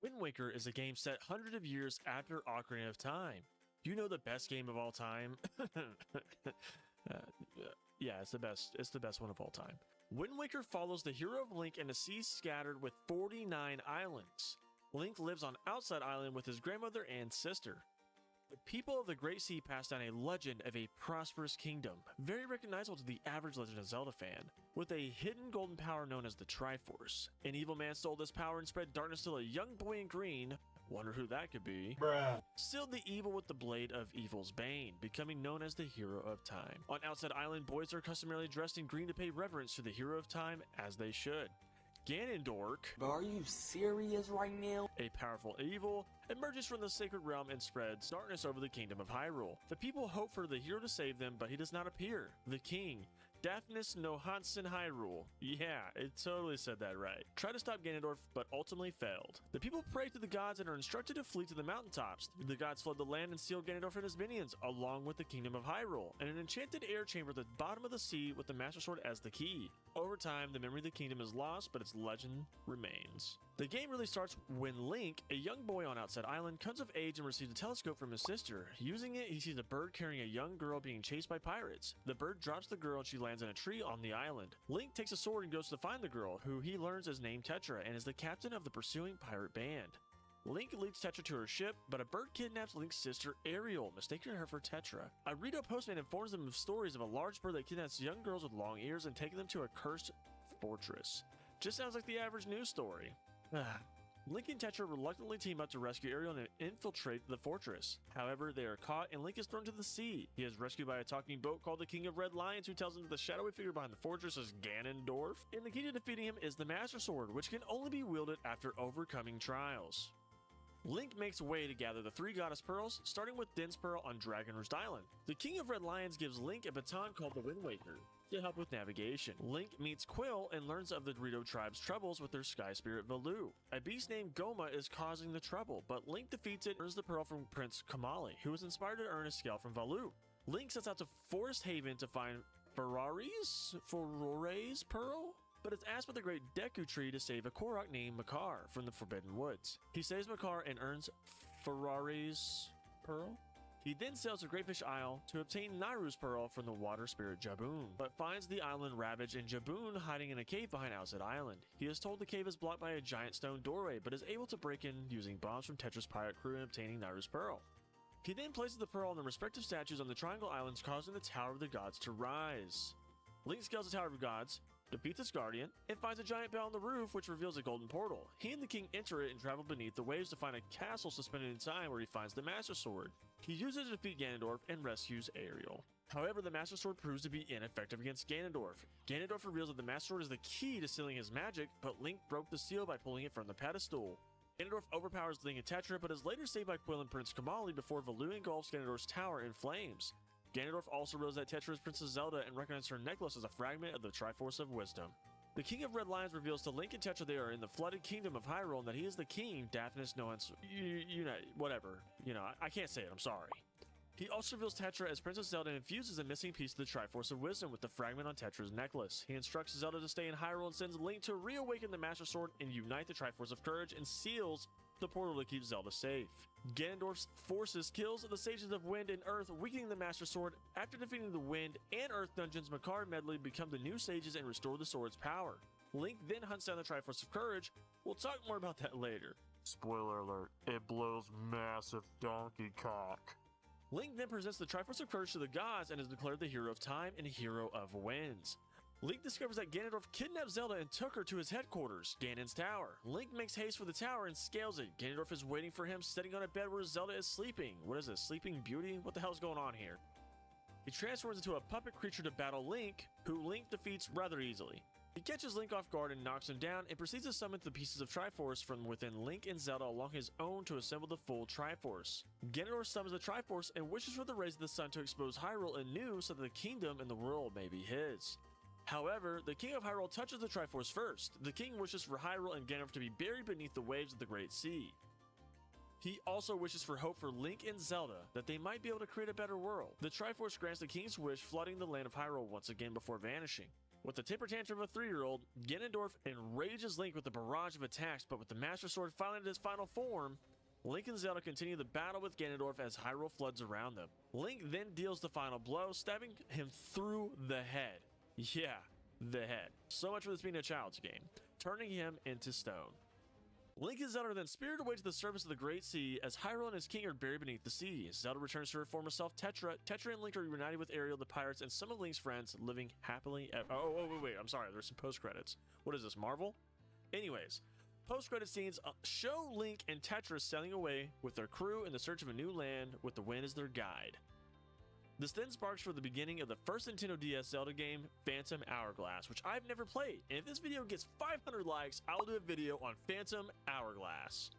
Wind Waker is a game set hundreds of years after Ocarina of Time. You know the best game of all time? Yeah, it's the best. It's the best one of all time. Wind Waker follows the hero of Link in a sea scattered with 49 islands. Link lives on Outside Island with his grandmother and sister. The people of the Great Sea pass down a legend of a prosperous kingdom, very recognizable to the average Legend of Zelda fan, with a hidden golden power known as the Triforce. An evil man stole this power and spread darkness till a young boy in green, wonder who that could be, sealed the evil with the blade of evil's bane, becoming known as the Hero of Time. On Outside Island, boys are customarily dressed in green to pay reverence to the Hero of Time, as they should. Ganondorf, But are you serious right now? a powerful evil, emerges from the sacred realm and spreads darkness over the kingdom of Hyrule. The people hope for the hero to save them, but he does not appear. The king, Daphnis no Hansen Hyrule, yeah, it totally said that right, tried to stop Ganondorf, but ultimately failed. The people pray to the gods and are instructed to flee to the mountaintops. The gods flood the land and sealed Ganondorf and his minions, along with the kingdom of Hyrule, and an enchanted air chamber at the bottom of the sea with the Master Sword as the key. Over time, the memory of the kingdom is lost, but its legend remains. The game really starts when Link, a young boy on Outside Island, comes of age and receives a telescope from his sister. Using it, he sees a bird carrying a young girl being chased by pirates. The bird drops the girl and she lands in a tree on the island. Link takes a sword and goes to find the girl, who he learns is named Tetra and is the captain of the pursuing pirate band. Link leads Tetra to her ship, but a bird kidnaps Link's sister Ariel, mistaking her for Tetra. A Rito postman informs them of stories of a large bird that kidnaps young girls with long ears and taking them to a cursed fortress. Just sounds like the average news story. Link and Tetra reluctantly team up to rescue Ariel and infiltrate the fortress. However, they are caught and Link is thrown to the sea. He is rescued by a talking boat called the King of Red Lions, who tells him that the shadowy figure behind the fortress is Ganondorf, and the key to defeating him is the Master Sword, which can only be wielded after overcoming trials. Link makes way to gather the 3 Goddess Pearls, starting with Dense Pearl on Dragon Roost Island. The King of Red Lions gives Link a baton called the Wind Waker to help with navigation. Link meets Quill and learns of the Rito tribe's troubles with their sky spirit Valoo. A beast named Goma is causing the trouble, but Link defeats it and earns the pearl from Prince Kamali, who is inspired to earn a scale from Valoo. Link sets out to Forest Haven to find Farore's pearl, but is asked by the great Deku Tree to save a Korok named Makar from the Forbidden Woods. He saves Makar and earns Farore's pearl. He then sails to Great Fish Isle to obtain Nairu's pearl from the water spirit Jaboon, but finds the island ravaged and Jaboon hiding in a cave behind Outside Island. He is told the cave is blocked by a giant stone doorway, but is able to break in using bombs from Tetra's pirate crew and obtaining Nairu's pearl. He then places the pearl on the respective statues on the Triangle Islands, causing the Tower of the Gods to rise. Link scales the Tower of the Gods, defeats its guardian, and finds a giant bell on the roof which reveals a golden portal. He and the king enter it and travel beneath the waves to find a castle suspended in time where he finds the Master Sword. He uses it to defeat Ganondorf and rescues Ariel. However, the Master Sword proves to be ineffective against Ganondorf. Ganondorf reveals that the Master Sword is the key to sealing his magic, but Link broke the seal by pulling it from the pedestal. Ganondorf overpowers Link and Tetra, but is later saved by Quill and Prince Kamali before Valoo engulfs Ganondorf's tower in flames. Ganondorf also reveals that Tetra is Princess Zelda and recognizes her necklace as a fragment of the Triforce of Wisdom. The King of Red Lions reveals to Link and Tetra they are in the flooded kingdom of Hyrule and that he is the king, Daphnis no Hansen, whatever. I can't say it, I'm sorry. He also reveals Tetra as Princess Zelda and infuses a missing piece of the Triforce of Wisdom with the fragment on Tetra's necklace. He instructs Zelda to stay in Hyrule and sends Link to reawaken the Master Sword and unite the Triforce of Courage and seals the portal to keep Zelda safe. Ganondorf's forces kills the Sages of Wind and Earth, weakening the Master Sword. After defeating the Wind and Earth dungeons, Makar and Medley become the new Sages and restore the sword's power. Link then hunts down the Triforce of Courage. We'll talk more about that later. Spoiler alert, it blows massive donkey cock. Link then presents the Triforce of Courage to the gods and is declared the Hero of Time and Hero of Winds. Link discovers that Ganondorf kidnapped Zelda and took her to his headquarters, Ganon's Tower. Link makes haste for the tower and scales it. Ganondorf is waiting for him, sitting on a bed where Zelda is sleeping. What is this, Sleeping Beauty? What the hell's going on here? He transforms into a puppet creature to battle Link, who Link defeats rather easily. He catches Link off guard and knocks him down and proceeds to summon the pieces of Triforce from within Link and Zelda along his own to assemble the full Triforce. Ganondorf summons the Triforce and wishes for the rays of the sun to expose Hyrule anew so that the kingdom and the world may be his. However, the King of Hyrule touches the Triforce first. The king wishes for Hyrule and Ganondorf to be buried beneath the waves of the Great Sea. He also wishes for hope for Link and Zelda, that they might be able to create a better world. The Triforce grants the king's wish, flooding the land of Hyrule once again before vanishing. With the temper tantrum of a 3-year-old, Ganondorf enrages Link with a barrage of attacks, but with the Master Sword finally in its final form, Link and Zelda continue the battle with Ganondorf as Hyrule floods around them. Link then deals the final blow, stabbing him through the head. Yeah, the head. So much for this being a child's game, turning him into stone. Link and Zelda are then spirited away to the surface of the Great Sea as Hyrule and his king are buried beneath the sea. Zelda returns to her former self, Tetra. Tetra and Link are reunited with Ariel, the pirates, and some of Link's friends, living happily ever. Wait, I'm sorry, there's some post-credits. What is this, Marvel? Anyways, post-credit scenes show Link and Tetra sailing away with their crew in the search of a new land with the wind as their guide. This then sparks for the beginning of the first Nintendo DS Zelda game, Phantom Hourglass, which I've never played, and if this video gets 500 likes, I'll do a video on Phantom Hourglass.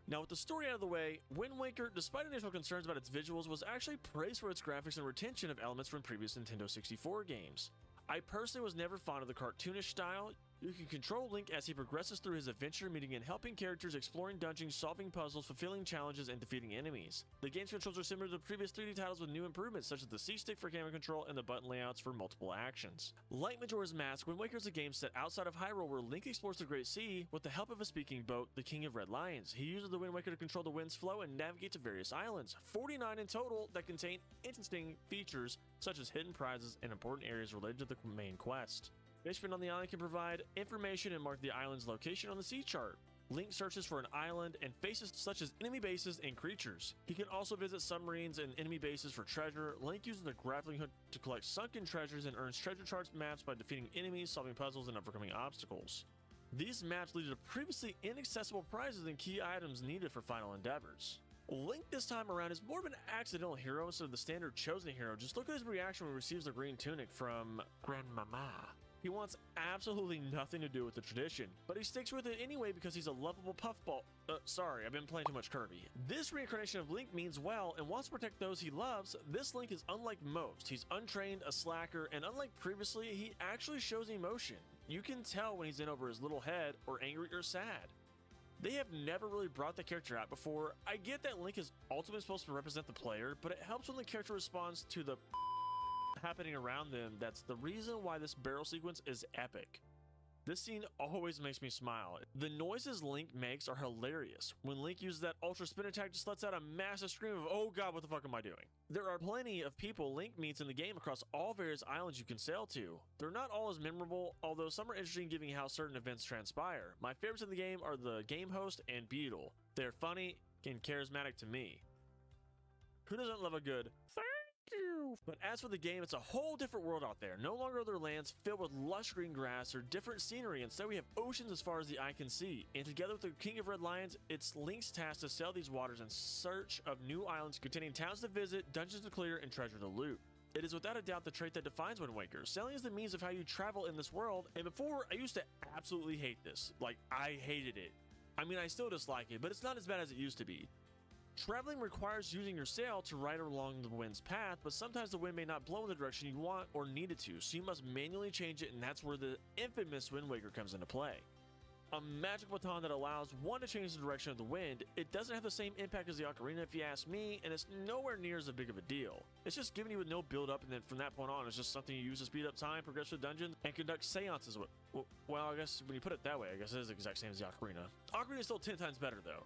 Now with the story out of the way, Wind Waker, despite initial concerns about its visuals, was actually praised for its graphics and retention of elements from previous Nintendo 64 games. I personally was never fond of the cartoonish style. You can control Link as he progresses through his adventure, meeting and helping characters, exploring dungeons, solving puzzles, fulfilling challenges, and defeating enemies. The game's controls are similar to the previous 3D titles with new improvements such as the C-stick for camera control and the button layouts for multiple actions. Like Majora's Mask, Wind Waker is a game set outside of Hyrule where Link explores the Great Sea with the help of a speaking boat, the King of Red Lions. He uses the Wind Waker to control the wind's flow and navigate to various islands, 49 in total, that contain interesting features such as hidden prizes and important areas related to the main quest. Fishmen on the island can provide information and mark the island's location on the sea chart. Link searches for an island and faces such as enemy bases and creatures. He can also visit submarines and enemy bases for treasure. Link uses the grappling hook to collect sunken treasures and earns treasure charts maps by defeating enemies, solving puzzles, and overcoming obstacles. These maps lead to previously inaccessible prizes and key items needed for final endeavors. Link this time around is more of an accidental hero instead of the standard chosen hero. Just look at his reaction when he receives the green tunic from Grandmama. He wants absolutely nothing to do with the tradition, but he sticks with it anyway because he's a lovable puffball. Sorry, I've been playing too much Kirby. This reincarnation of Link means well and wants to protect those he loves. This Link is unlike most. He's untrained, a slacker, and unlike previously, he actually shows emotion. You can tell when he's in over his little head or angry or sad. They have never really brought the character out before. I get that Link is ultimately supposed to represent the player, but it helps when the character responds to the happening around them. That's the reason why this barrel sequence is epic. This scene always makes me smile. The noises Link makes are hilarious. When Link uses that ultra spin attack, just lets out a massive scream of, oh god, what the fuck am I doing? There are plenty of people Link meets in the game across all various islands you can sail to. They're not all as memorable, although some are interesting given how certain events transpire. My favorites in the game are the game host and Beetle. They're funny and charismatic to me. Who doesn't love a good thank you? But as for the game, it's a whole different world out there. No longer are there lands filled with lush green grass or different scenery. Instead, we have oceans as far as the eye can see. And together with the King of Red Lions, it's Link's task to sail these waters in search of new islands containing towns to visit, dungeons to clear, and treasure to loot. It is without a doubt the trait that defines Wind Waker. Sailing is the means of how you travel in this world, and before, I used to absolutely hate this. Like, I hated it. I mean, I still dislike it, but it's not as bad as it used to be. Traveling requires using your sail to ride along the wind's path, but sometimes the wind may not blow in the direction you want or need it to, so you must manually change it, and that's where the infamous Wind Waker comes into play. A magic baton that allows one to change the direction of the wind. It doesn't have the same impact as the ocarina if you ask me, and it's nowhere near as big of a deal. It's just given you with no build up, and then from that point on, it's just something you use to speed up time, progress through dungeons, and conduct seances with. Well, I guess when you put it that way, I guess it is the exact same as the ocarina. Ocarina is still 10 times better though.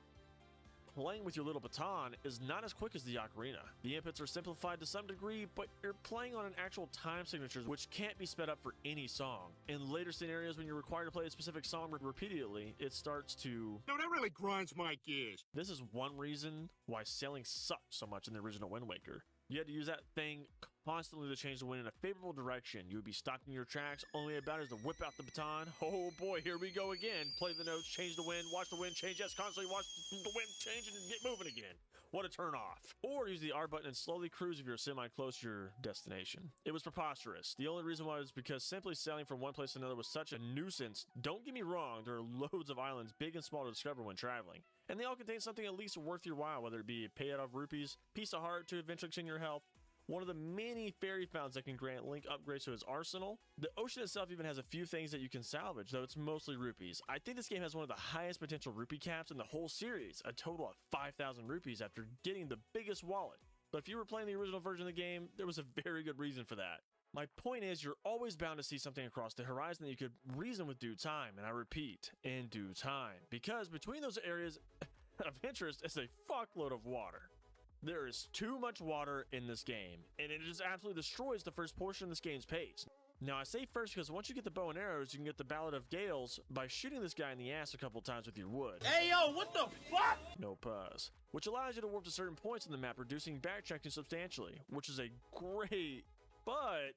Playing with your little baton is not as quick as the ocarina. The inputs are simplified to some degree, but you're playing on an actual time signature which can't be sped up for any song. In later scenarios when you're required to play a specific song repeatedly, it starts to... No, that really grinds my gears. This is one reason why sailing sucked so much in the original Wind Waker. You had to use that thing constantly to change the wind in a favorable direction. You would be stopped in your tracks, only about is to whip out the baton. Oh boy, here we go again. Play the notes, change the wind, watch the wind change. Yes, constantly watch the wind change and get moving again. What a turn off. Or use the R button and slowly cruise if you're semi-close to your destination. It was preposterous. The only reason why was because simply sailing from one place to another was such a nuisance. Don't get me wrong, there are loads of islands, big and small, to discover when traveling. And they all contain something at least worth your while, whether it be a payout of rupees, piece of heart to eventually extend your health, one of the many fairy fountains that can grant Link upgrades to his arsenal. The ocean itself even has a few things that you can salvage, though it's mostly rupees. I think this game has one of the highest potential rupee caps in the whole series, a total of 5,000 rupees after getting the biggest wallet. But if you were playing the original version of the game, there was a very good reason for that. My point is, you're always bound to see something across the horizon that you could reason with due time, and I repeat, in due time, because between those areas of interest is a fuckload of water. There is too much water in this game, and it just absolutely destroys the first portion of this game's pace. Now, I say first because once you get the bow and arrows, you can get the Ballad of Gales by shooting this guy in the ass a couple times with your wood. Hey yo, what the fuck? No pause. Which allows you to warp to certain points in the map, reducing backtracking substantially, which is a great, but,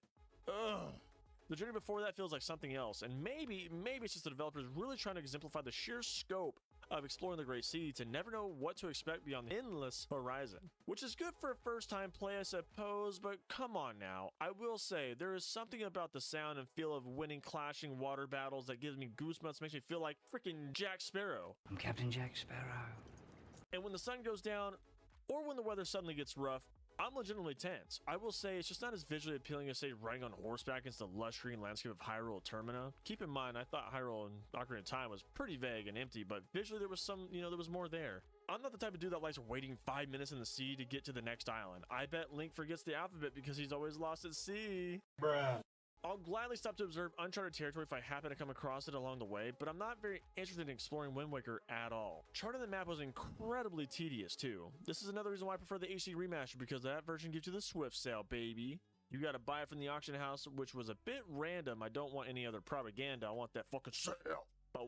the journey before that feels like something else, and maybe it's just the developers really trying to exemplify the sheer scope of exploring the Great Sea to never know what to expect beyond the endless horizon. Which is good for a first-time play, I suppose, but come on now. I will say, there is something about the sound and feel of winning clashing water battles that gives me goosebumps, makes me feel like freaking Jack Sparrow. I'm Captain Jack Sparrow. And when the sun goes down, or when the weather suddenly gets rough, I'm legitimately tense. I will say it's just not as visually appealing as, say, riding on horseback against the lush green landscape of Hyrule Termina. Keep in mind, I thought Hyrule and Ocarina of Time was pretty vague and empty, but visually there was some, there was more there. I'm not the type of dude that likes waiting 5 minutes in the sea to get to the next island. I bet Link forgets the alphabet because he's always lost at sea. Bruh. I'll gladly stop to observe uncharted territory if I happen to come across it along the way, but I'm not very interested in exploring Wind Waker at all. Charting the map was incredibly tedious too. This is another reason why I prefer the HD remaster, because that version gives you the Swift sale, baby. You gotta buy it from the auction house, which was a bit random. I don't want any other propaganda, I want that fucking sale. But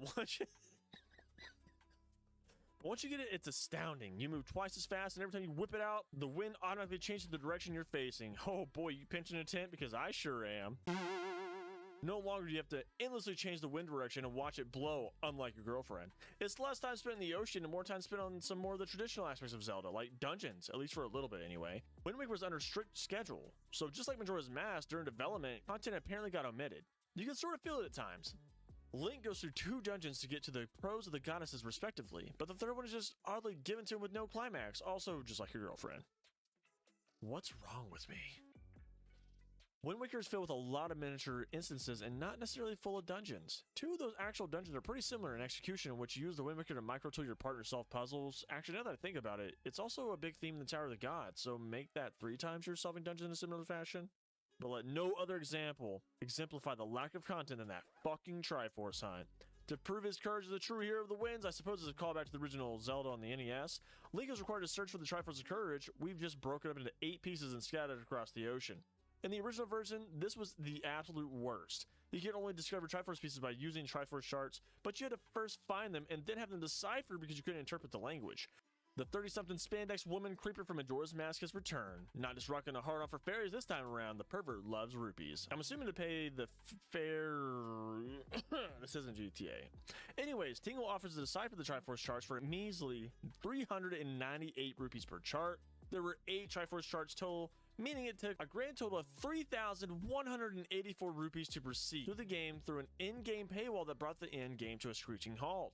once you get it, it's astounding. You move twice as fast, and every time you whip it out, the wind automatically changes the direction you're facing. Oh boy, you pinching a tent? Because I sure am. No longer do you have to endlessly change the wind direction and watch it blow, unlike your girlfriend. It's less time spent in the ocean and more time spent on some more of the traditional aspects of Zelda, like dungeons, at least for a little bit anyway. Wind Waker was under strict schedule, so just like Majora's Mask, during development, content apparently got omitted. You can sort of feel it at times. Link goes through 2 dungeons to get to the prose of the goddesses respectively, but the third one is just oddly given to him with no climax, also just like your girlfriend. What's wrong with me? Wind Waker is filled with a lot of miniature instances and not necessarily full of dungeons. 2 of those actual dungeons are pretty similar in execution, in which you use the Wind Waker to micro-tool your partner to solve puzzles. Actually, now that I think about it, it's also a big theme in the Tower of the Gods, so make that 3 times you're solving dungeons in a similar fashion. But let no other example exemplify the lack of content than that fucking Triforce Hunt. To prove his courage as the true hero of the winds, I suppose it's a callback to the original Zelda on the NES. Link is required to search for the Triforce of Courage. We've just broken it up into 8 pieces and scattered across the ocean. In the original version, this was the absolute worst. You could only discover Triforce pieces by using Triforce charts, but you had to first find them and then have them deciphered because you couldn't interpret the language. The 30-something spandex woman creeper from Majora's Mask has returned. Not just rocking a hard on for fairies this time around, the pervert loves rupees. I'm assuming to pay the fair... This isn't GTA. Anyways, Tingle offers to decipher the Triforce charts for a measly 398 rupees per chart. There were 8 Triforce charts total, meaning it took a grand total of 3,184 rupees to proceed through the game through an in-game paywall that brought the end game to a screeching halt.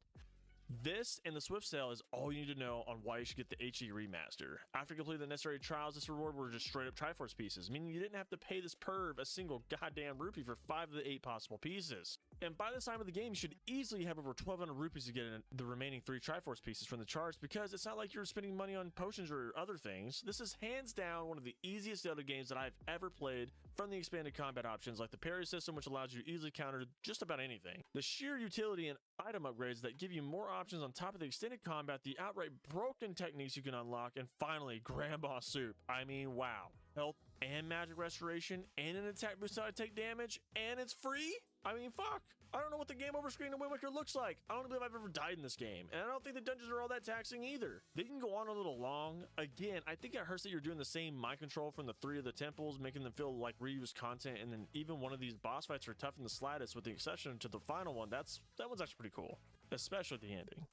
This and the Swift Sale is all you need to know on why you should get the HD remaster. After completing the necessary trials, this reward were just straight up Triforce pieces, meaning you didn't have to pay this perv a single goddamn rupee for 5 of the 8 possible pieces. And by the time of the game, you should easily have over 1,200 rupees to get the remaining 3 Triforce pieces from the charts, because it's not like you're spending money on potions or other things. This is hands down one of the easiest Zelda games that I've ever played, from the expanded combat options like the parry system, which allows you to easily counter just about anything, the sheer utility and item upgrades that give you more options on top of the extended combat, the outright broken techniques you can unlock, and finally, Grandma Soup. I mean, wow. Health and magic restoration and an attack boost how to take damage, and it's free? I mean, fuck. I don't know what the game over screen in Wind Waker looks like. I don't believe I've ever died in this game, and I don't think the dungeons are all that taxing either. They can go on a little long. Again, I think it hurts that you're doing the same mind control from the 3 of the temples, making them feel like reused content, and then even one of these boss fights are tough in the slightest, with the exception to the final one. That one's actually pretty cool, especially the ending.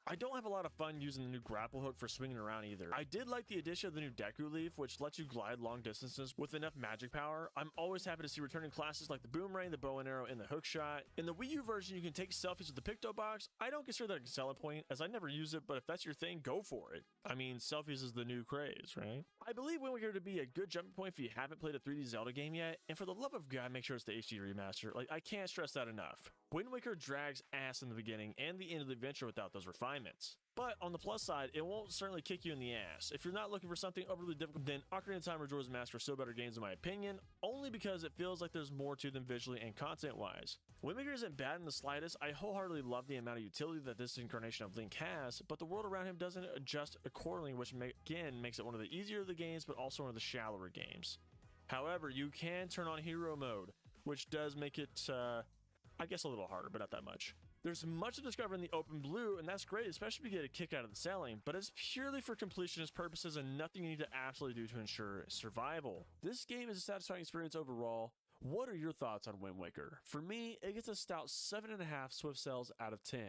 I don't have a lot of fun using the new grapple hook for swinging around either. I did like the addition of the new Deku Leaf, which lets you glide long distances with enough magic power. I'm always happy to see returning classes like the Boomerang, the Bow and Arrow, and the Hook Shot. In the Wii U version, you can take selfies with the Picto Box. I don't consider that a selling point, as I never use it, but if that's your thing, go for it. I mean, selfies is the new craze, right? I believe Wind Waker to be a good jumping point if you haven't played a 3D Zelda game yet, and for the love of God, make sure it's the HD remaster. Like, I can't stress that enough. Wind Waker drags ass in the beginning and the end of the adventure without those refinements. refinements. But on the plus side, it won't certainly kick you in the ass. If you're not looking for something overly difficult, then Ocarina of Time or Majora's Mask are still better games in my opinion, only because it feels like there's more to them visually and content-wise. Wind Waker isn't bad in the slightest. I wholeheartedly love the amount of utility that this incarnation of Link has, but the world around him doesn't adjust accordingly, which again makes it one of the easier of the games, but also one of the shallower games. However, you can turn on hero mode, which does make it, I guess, a little harder, but not that much. There's much to discover in the open blue, and that's great, especially if you get a kick out of the selling, but it's purely for completionist purposes and nothing you need to absolutely do to ensure survival. This game is a satisfying experience overall. What are your thoughts on Wind Waker? For me, it gets a stout 7.5 Swift Cells out of 10.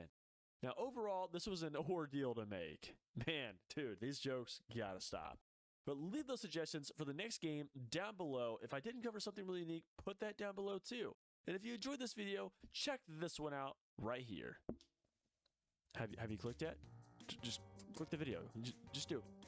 Now overall, this was an ordeal to make. Man, dude, these jokes gotta stop. But leave those suggestions for the next game down below. If I didn't cover something really unique, put that down below too. And if you enjoyed this video, check this one out right here. Have you clicked yet? Just click the video. Just do it.